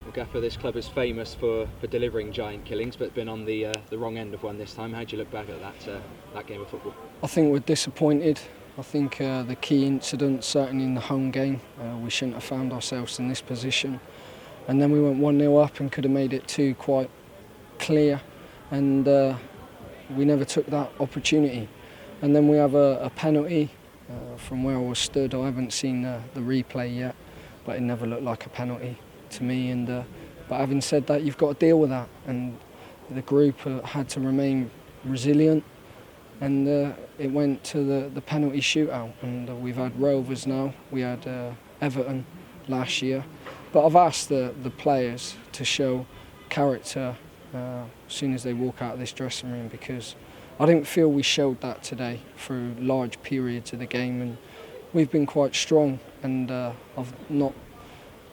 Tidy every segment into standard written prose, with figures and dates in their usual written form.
Well, Gaffer, this club is famous for delivering giant killings, but been on the wrong end of one this time. How do you look back at that game of football? I think we're disappointed. I think the key incident, certainly in the home game, we shouldn't have found ourselves in this position. And then we went 1-0 up and could have made it 2 quite clear. And we never took that opportunity. And then we have a penalty from where I was stood. I haven't seen the replay yet, but it never looked like a penalty to me. But having said that, you've got to deal with that. And the group had to remain resilient. And it went to the penalty shootout. And we've had Rovers now. We had Everton last year. But I've asked the players to show character as soon as they walk out of this dressing room, because I didn't feel we showed that today through large periods of the game, and we've been quite strong, and I've not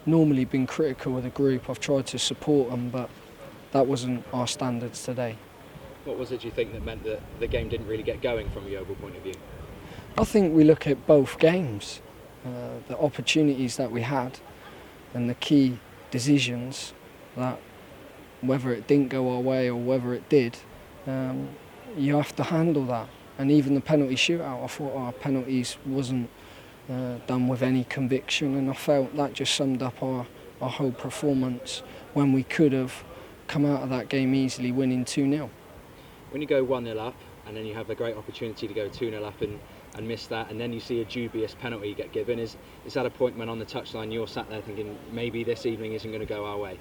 normally been critical of the group. I've tried to support them, but that wasn't our standards today. What was it, do you think, that meant that the game didn't really get going from a Yeovil point of view? I think we look at both games, the opportunities that we had and the key decisions, that whether it didn't go our way or whether it did, you have to handle that. And even the penalty shootout, I thought our penalties wasn't done with any conviction, and I felt that just summed up our whole performance when we could have come out of that game easily winning 2-0. When you go 1-0 up and then you have a great opportunity to go 2-0 up and miss that, and then you see a dubious penalty get given, is that a point when on the touchline you're sat there thinking maybe this evening isn't going to go our way?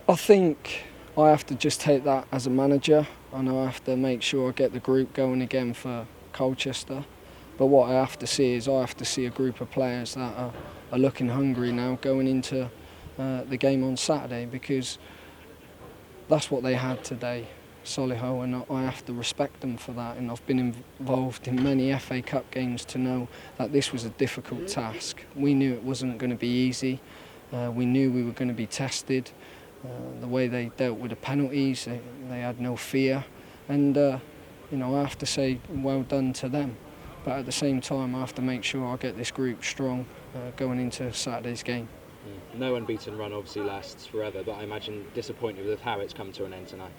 I think I have to just take that as a manager, and I have to make sure I get the group going again for Colchester. But what I have to see is I have to see a group of players that are looking hungry now going into the game on Saturday, because that's what they had today, Solihull, and I have to respect them for that. And I've been involved in many FA Cup games to know that this was a difficult task. We knew it wasn't going to be easy. We knew we were going to be tested. The way they dealt with the penalties, they had no fear, and I have to say well done to them. But at the same time, I have to make sure I get this group strong going into Saturday's game. No unbeaten run obviously lasts forever, but I imagine disappointed with how it's come to an end tonight.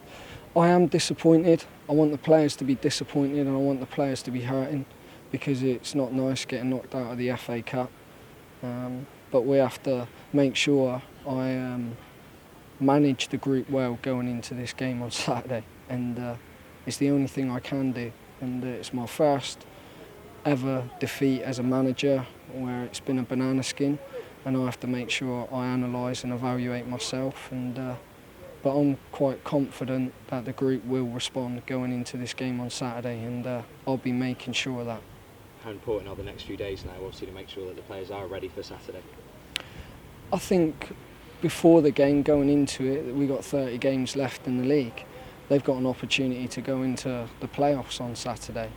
I am disappointed. I want the players to be disappointed, and I want the players to be hurting, because it's not nice getting knocked out of the FA Cup. But we have to make sure I manage the group well going into this game on Saturday, and it's the only thing I can do. And it's my first ever defeat as a manager where it's been a banana skin, and I have to make sure I analyse and evaluate myself. But I'm quite confident that the group will respond going into this game on Saturday, and I'll be making sure of that. How important are the next few days now, obviously, to make sure that the players are ready for Saturday? I think before the game, going into it, we got 30 games left in the league. They've got an opportunity to go into the playoffs on Saturday.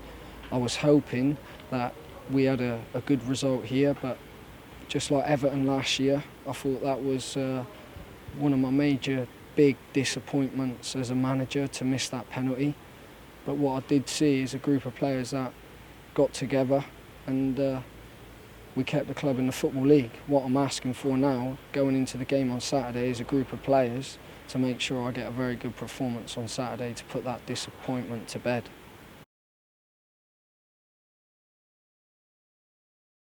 I was hoping that we had a good result here, but just like Everton last year, I thought that was one of my major big disappointments as a manager, to miss that penalty. But what I did see is a group of players that got together, and we kept the club in the Football League. What I'm asking for now, going into the game on Saturday, is a group of players to make sure I get a very good performance on Saturday to put that disappointment to bed.